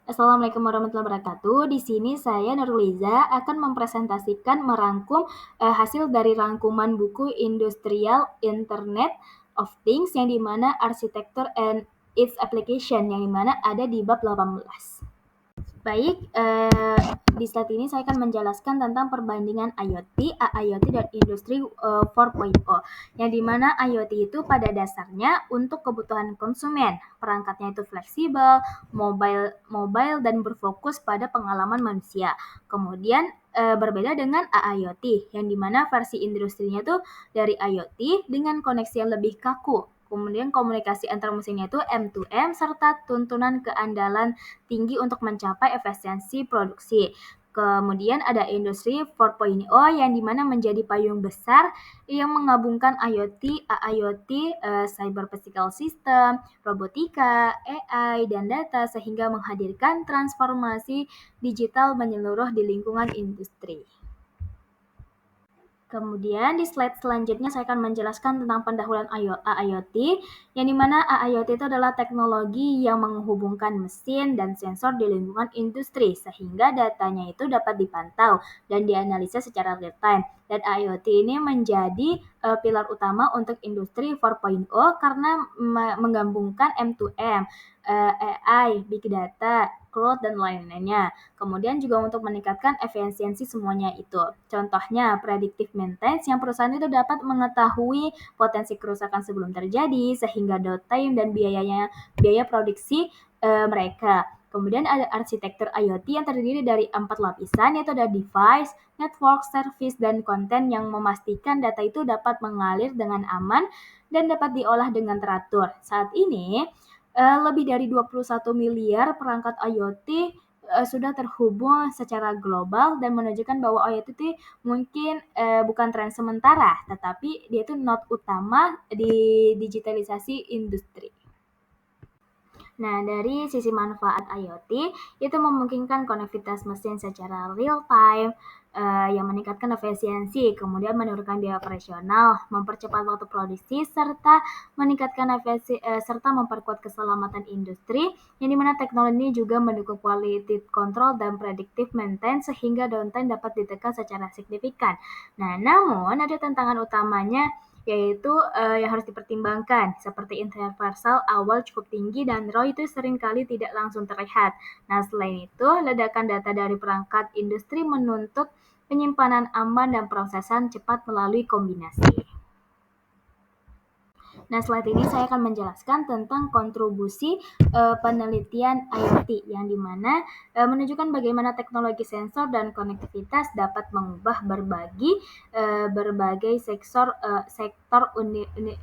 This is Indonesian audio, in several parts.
Assalamualaikum warahmatullahi wabarakatuh. Di sini saya Nurliza akan merangkum hasil dari rangkuman buku Industrial Internet of Things yang dimana Architecture and its Application yang dimana ada di bab 18. Baik, di slide ini saya akan menjelaskan tentang perbandingan IoT, AIoT, dan Industri 4.0. Yang dimana IoT itu pada dasarnya untuk kebutuhan konsumen. Perangkatnya itu fleksibel, mobile dan berfokus pada pengalaman manusia. Kemudian berbeda dengan AIoT, yang dimana versi industrinya itu dari IoT dengan koneksi yang lebih kaku. Kemudian komunikasi antar mesinnya itu M2M serta tuntunan keandalan tinggi untuk mencapai efisiensi produksi. Kemudian ada industri 4.0 yang dimana menjadi payung besar yang menggabungkan IoT, AIoT, cyber physical system, robotika, AI, dan data sehingga menghadirkan transformasi digital menyeluruh di lingkungan industri. Kemudian di slide selanjutnya saya akan menjelaskan tentang pendahuluan AIoT, yang dimana AIoT itu adalah teknologi yang menghubungkan mesin dan sensor di lingkungan industri, sehingga datanya itu dapat dipantau dan dianalisa secara real time. Dan IoT ini menjadi pilar utama untuk industri 4.0 karena menggabungkan M2M, AI, Big Data, cloud, dan lain-lainnya. Kemudian juga untuk meningkatkan efisiensi semuanya itu. Contohnya, predictive maintenance yang perusahaan itu dapat mengetahui potensi kerusakan sebelum terjadi sehingga downtime dan biaya produksi mereka. Kemudian ada arsitektur IoT yang terdiri dari 4 lapisan, yaitu ada device, network, service, dan konten yang memastikan data itu dapat mengalir dengan aman dan dapat diolah dengan teratur. Saat ini, lebih dari 21 miliar perangkat IoT sudah terhubung secara global dan menunjukkan bahwa IoT itu mungkin bukan tren sementara, tetapi dia itu node utama di digitalisasi industri. Nah, dari sisi manfaat IoT, itu memungkinkan konektivitas mesin secara real time, yang meningkatkan efisiensi, kemudian menurunkan biaya operasional, mempercepat waktu produksi, serta meningkatkan serta memperkuat keselamatan industri, yang dimana teknologi ini juga mendukung quality control dan predictive maintenance sehingga downtime dapat ditekan secara signifikan. Nah, namun ada tantangan utamanya yaitu yang harus dipertimbangkan seperti intervarsal awal cukup tinggi dan ROI itu seringkali tidak langsung terlihat. Nah, selain itu, ledakan data dari perangkat industri menuntut penyimpanan aman dan prosesan cepat melalui kombinasi. Nah, slide ini saya akan menjelaskan tentang kontribusi penelitian IoT yang dimana menunjukkan bagaimana teknologi sensor dan konektivitas dapat mengubah berbagai sektor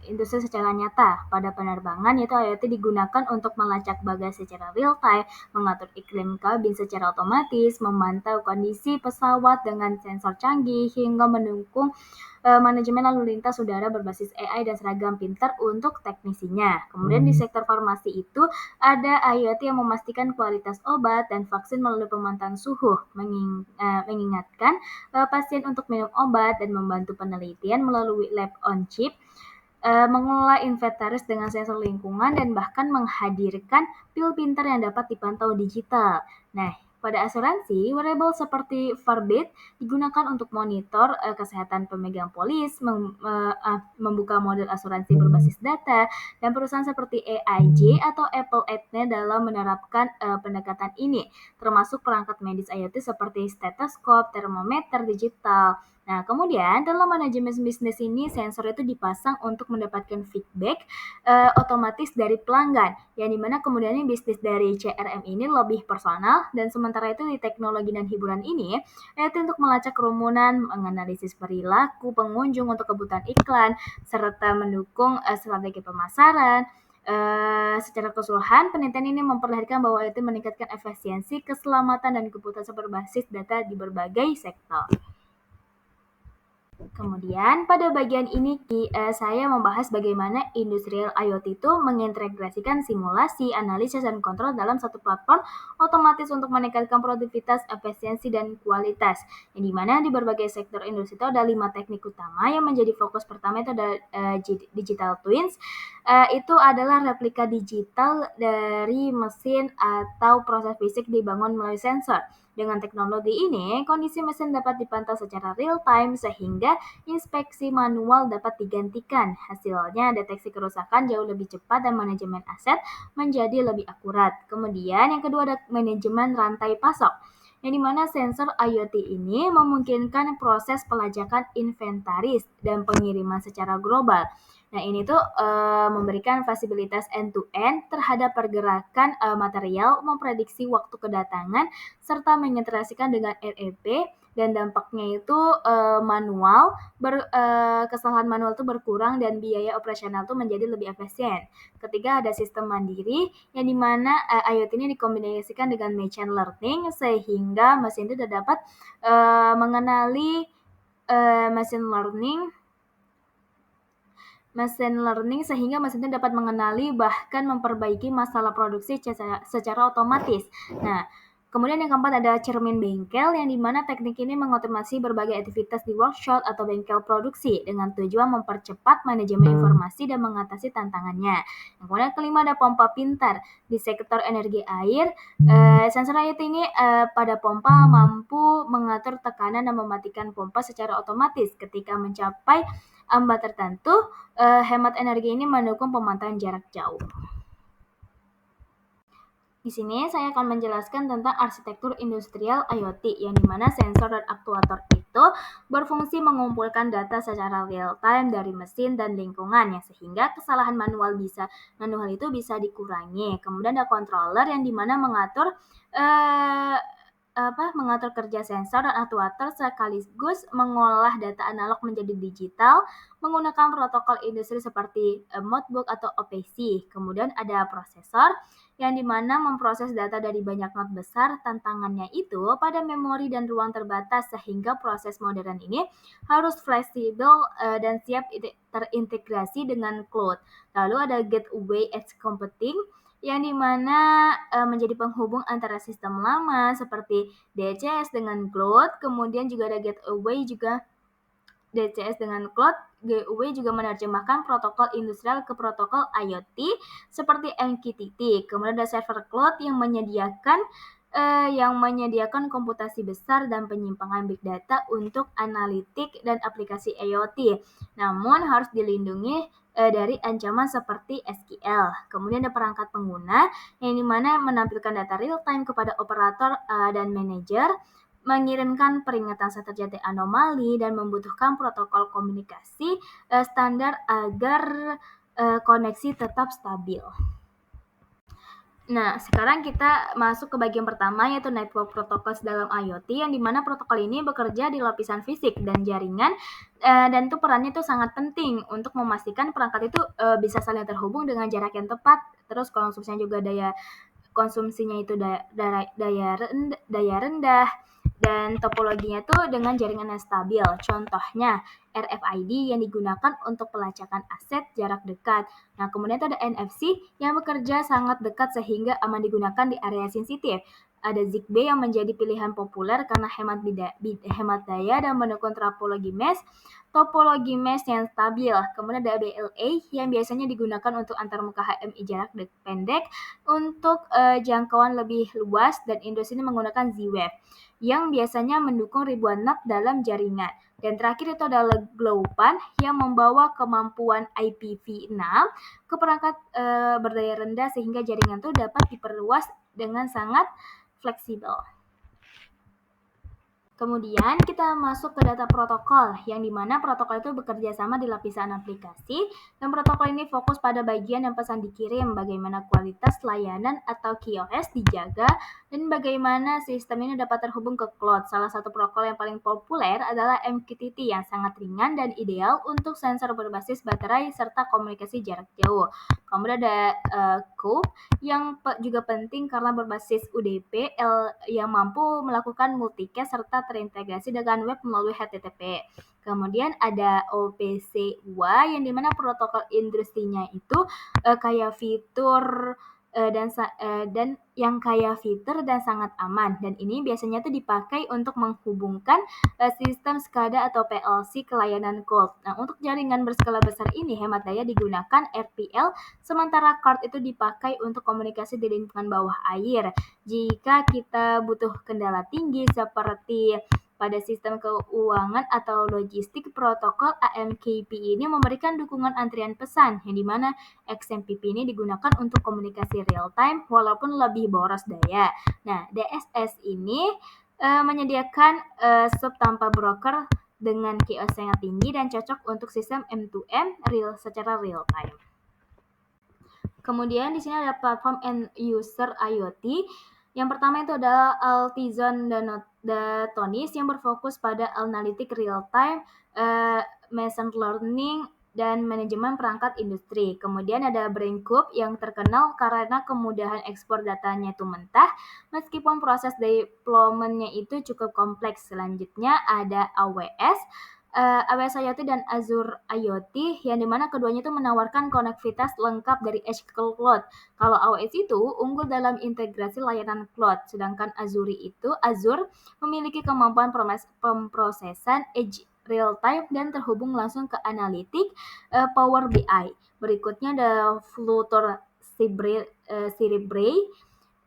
industri secara nyata. Pada penerbangan, yaitu IoT digunakan untuk melacak bagasi secara real time, mengatur iklim kabin secara otomatis, memantau kondisi pesawat dengan sensor canggih, hingga mendukung manajemen lalu lintas udara berbasis AI dan seragam pintar untuk teknisinya. Kemudian di sektor farmasi itu ada IoT yang memastikan kualitas obat dan vaksin melalui pemantauan suhu, mengingatkan pasien untuk minum obat dan membantu penelitian melalui lab on chip, mengelola inventaris dengan sensor lingkungan, dan bahkan menghadirkan pil pintar yang dapat dipantau digital. Nah, pada asuransi, wearable seperti Farbit digunakan untuk monitor kesehatan pemegang polis, membuka model asuransi berbasis data, dan perusahaan seperti AIG atau Apple Athne dalam menerapkan pendekatan ini, termasuk perangkat medis IoT seperti stetoskop, termometer digital. Nah, kemudian dalam manajemen bisnis ini, sensor itu dipasang untuk mendapatkan feedback otomatis dari pelanggan, yang dimana kemudian bisnis dari CRM ini lebih personal, dan sementara itu di teknologi dan hiburan ini, yaitu untuk melacak kerumunan, menganalisis perilaku pengunjung untuk kebutuhan iklan, serta mendukung strategi pemasaran. Secara keseluruhan, penelitian ini memperlihatkan bahwa itu meningkatkan efisiensi, keselamatan, dan keputusan berbasis data di berbagai sektor. Kemudian pada bagian ini saya membahas bagaimana industrial IoT itu mengintegrasikan simulasi, analisis, dan kontrol dalam satu platform otomatis untuk meningkatkan produktivitas, efisiensi, dan kualitas. Yang dimana di berbagai sektor industri itu ada 5 teknik utama yang menjadi fokus pertama itu ada digital twins. Itu adalah replika digital dari mesin atau proses fisik dibangun melalui sensor. Dengan teknologi ini, kondisi mesin dapat dipantau secara real time sehingga inspeksi manual dapat digantikan. Hasilnya, deteksi kerusakan jauh lebih cepat dan manajemen aset menjadi lebih akurat. Kemudian yang kedua ada manajemen rantai pasok, yang dimana sensor IoT ini memungkinkan proses pelacakan inventaris dan pengiriman secara global. Nah, ini tuh memberikan fasilitas end-to-end terhadap pergerakan material, memprediksi waktu kedatangan, serta mengintegrasikan dengan ERP, dan dampaknya itu kesalahan manual itu berkurang dan biaya operasional itu menjadi lebih efisien. Ketiga ada sistem mandiri yang dimana IoT ini dikombinasikan dengan machine learning sehingga mesin itu dapat mengenali machine learning sehingga mesin itu dapat mengenali bahkan memperbaiki masalah produksi secara otomatis. Nah, kemudian yang keempat ada cermin bengkel yang dimana teknik ini mengotomasi berbagai aktivitas di workshop atau bengkel produksi dengan tujuan mempercepat manajemen informasi dan mengatasi tantangannya. Yang kemudian kelima ada pompa pintar. Di sektor energi air, sensor IoT ini pada pompa mampu mengatur tekanan dan mematikan pompa secara otomatis ketika mencapai ambang tertentu. Hemat energi ini mendukung pemantauan jarak jauh. Di sini saya akan menjelaskan tentang arsitektur industrial IoT, yang dimana sensor dan aktuator itu berfungsi mengumpulkan data secara real time dari mesin dan lingkungan, sehingga kesalahan manual itu bisa dikurangi. Kemudian ada controller yang dimana mengatur kerja sensor dan aktuator sekaligus mengolah data analog menjadi digital menggunakan protokol industri seperti Modbus atau OPC. Kemudian ada prosesor yang dimana memproses data dari banyak not besar. Tantangannya itu pada memori dan ruang terbatas sehingga proses modern ini harus fleksibel dan siap terintegrasi dengan cloud. Lalu ada gateway edge computing yang dimana menjadi penghubung antara sistem lama seperti DCS dengan cloud. Kemudian juga ada gateway juga DCS dengan cloud. Gateway juga menerjemahkan protokol industrial ke protokol IoT seperti MQTT. Kemudian ada server cloud yang menyediakan komputasi besar dan penyimpangan big data untuk analitik dan aplikasi IoT. Namun harus dilindungi dari ancaman seperti SQL. Kemudian ada perangkat pengguna yang dimana menampilkan data real time kepada operator dan manajer, mengirimkan peringatan saat terjadi anomali dan membutuhkan protokol komunikasi standar agar koneksi tetap stabil. Nah, sekarang kita masuk ke bagian pertama yaitu network protocols dalam IoT, yang dimana protokol ini bekerja di lapisan fisik dan jaringan dan itu perannya itu sangat penting untuk memastikan perangkat itu bisa saling terhubung dengan jarak yang tepat. Terus konsumsinya itu daya rendah dan topologinya itu dengan jaringan yang stabil. Contohnya RFID yang digunakan untuk pelacakan aset jarak dekat. Nah, kemudian itu ada NFC yang bekerja sangat dekat sehingga aman digunakan di area sensitif. Ada Zigbee yang menjadi pilihan populer karena hemat daya dan mendukung topologi mesh yang stabil. Kemudian ada BLA yang biasanya digunakan untuk antarmuka HMI jarak pendek untuk jangkauan lebih luas, dan industri ini menggunakan Z-Wave yang biasanya mendukung ribuan NAT dalam jaringan. Dan terakhir itu adalah GLOWPAN yang membawa kemampuan IPv6 ke perangkat berdaya rendah sehingga jaringan itu dapat diperluas dengan sangat fleksibel. Kemudian kita masuk ke data protokol, yang dimana protokol itu bekerja sama di lapisan aplikasi, dan protokol ini fokus pada bagian yang pesan dikirim, bagaimana kualitas layanan atau QoS dijaga, dan bagaimana sistem ini dapat terhubung ke cloud. Salah satu protokol yang paling populer adalah MQTT yang sangat ringan dan ideal untuk sensor berbasis baterai serta komunikasi jarak jauh. Kemudian ada COPE yang juga penting karena berbasis UDP yang mampu melakukan multicast serta terintegrasi dengan web melalui HTTP. Kemudian ada OPC-UA yang dimana protokol industrinya itu kayak fitur dan yang kaya fitur dan sangat aman, dan ini biasanya tuh dipakai untuk menghubungkan sistem SCADA atau PLC ke layanan cloud. Nah, untuk jaringan berskala besar ini hemat daya digunakan RPL, sementara card itu dipakai untuk komunikasi di lingkungan bawah air. Jika kita butuh kendala tinggi seperti pada sistem keuangan atau logistik, protokol AMKP ini memberikan dukungan antrian pesan, yang dimana XMPP ini digunakan untuk komunikasi real time walaupun lebih boros daya. Nah, DSS ini menyediakan sub tanpa broker dengan QoS yang tinggi dan cocok untuk sistem M2M secara real time. Kemudian di sini ada platform end user IoT. Yang pertama itu adalah Altizon Datonis yang berfokus pada analitik real time, machine learning, dan manajemen perangkat industri. Kemudian ada BrainCube yang terkenal karena kemudahan ekspor datanya itu mentah, meskipun proses deployment-nya itu cukup kompleks. Selanjutnya ada AWS IoT dan Azure IoT, yang dimana keduanya itu menawarkan konektivitas lengkap dari edge ke cloud. Kalau AWS itu unggul dalam integrasi layanan cloud, sedangkan Azure memiliki kemampuan pemrosesan edge real time dan terhubung langsung ke analitik Power BI. Berikutnya ada Flutter Cerebrate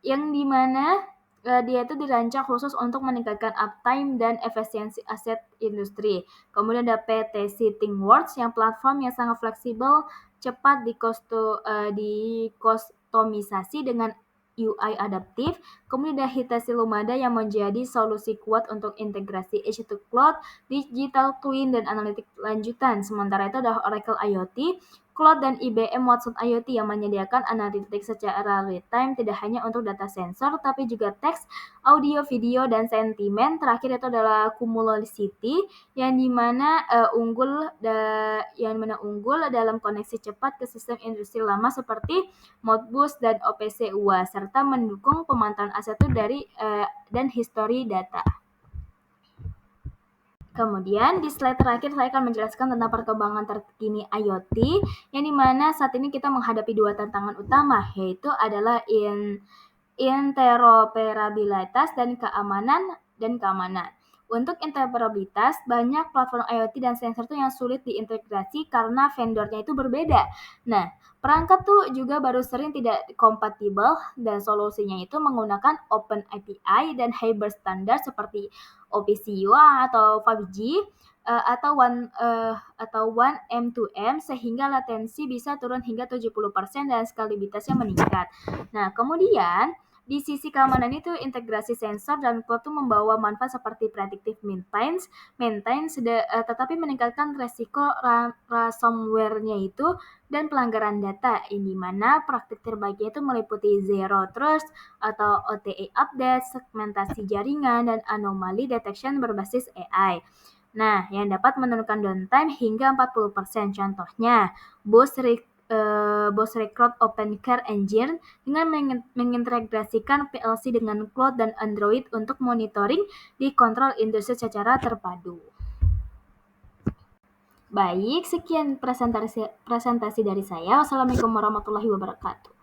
yang dimana dia itu dirancang khusus untuk meningkatkan uptime dan efisiensi aset industri. Kemudian ada PTC ThinkWorks yang platform yang sangat fleksibel, cepat dikustomisasi dengan UI adaptif. Kemudian ada Hitachi Lumada yang menjadi solusi kuat untuk integrasi edge to cloud, digital twin, dan analitik lanjutan. Sementara itu ada Oracle IoT, Cloud, dan IBM Watson IoT yang menyediakan analitik secara real-time tidak hanya untuk data sensor, tapi juga teks, audio, video, dan sentimen. Terakhir itu adalah Cumulocity yang dimana unggul dalam koneksi cepat ke sistem industri lama seperti Modbus dan OPC-UA, serta mendukung pemantauan aset dan histori data. Kemudian di slide terakhir saya akan menjelaskan tentang perkembangan terkini IoT, yang dimana saat ini kita menghadapi dua tantangan utama, yaitu adalah interoperabilitas dan keamanan. Untuk interoperabilitas, banyak platform IoT dan sensor tuh yang sulit diintegrasi karena vendornya itu berbeda. Nah, perangkat tuh juga baru sering tidak kompatibel, dan solusinya itu menggunakan Open API dan hybrid standar seperti OPC-UA atau 5G atau One M2M, sehingga latensi bisa turun hingga 70% dan skalibilitasnya meningkat. Nah, kemudian di sisi keamanan itu, integrasi sensor dan cloud itu membawa manfaat seperti predictive maintenance, tetapi meningkatkan resiko ransomware-nya itu dan pelanggaran data, ini mana praktik terbaiknya itu meliputi zero trust atau OTA update, segmentasi jaringan, dan anomali detection berbasis AI. Nah, yang dapat menurunkan downtime hingga 40%. Contohnya, Bosch Record Open Care Engine dengan mengintegrasikan PLC dengan cloud dan Android untuk monitoring di kontrol industri secara terpadu. Baik, sekian presentasi dari saya. Wassalamualaikum warahmatullahi wabarakatuh.